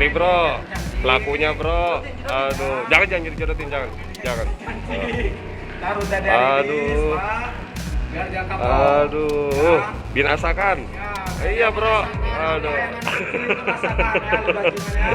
bro, pelakunya bro. Aduh, jangan jodotin, jangan. Taruh dari Aduh. biar dia kapal. Aduh, binasakan. Iya bro. Aduh. Masakan ya, lu bajingannya.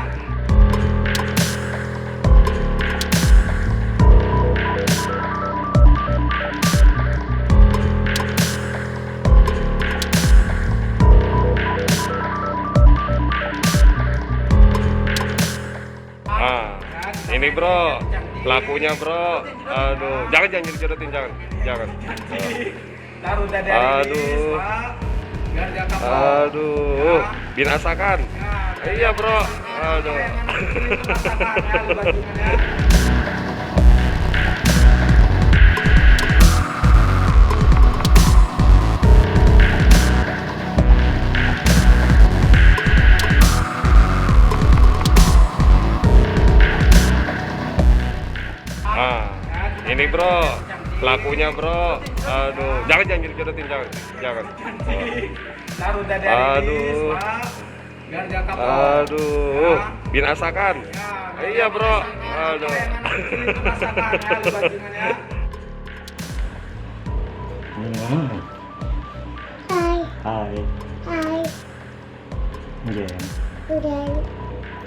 Ah, ini bro, pelakunya bro. Aduh, jangan jodotin, jangan. Taruh dari Aduh. biar dia kapal. Aduh, binasakan. Iya bro. Aduh. Masakan ya, lu bajingannya. Ah, ini bro, pelakunya bro. Aduh, jangan jodotin, jangan. Taruh dari Aduh. biar dia kapal. Aduh, binasakan. Iya bro. Aduh. Masakan ya, lu bajingannya. Hai. Hai, Jen. udah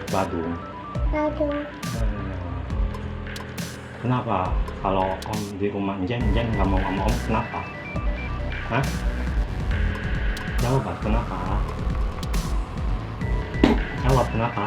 Badung. aduh, Kenapa kalau Om di rumah Jen nggak mau sama Om, kenapa? Hah? Jawab, kenapa? Jawab, kenapa?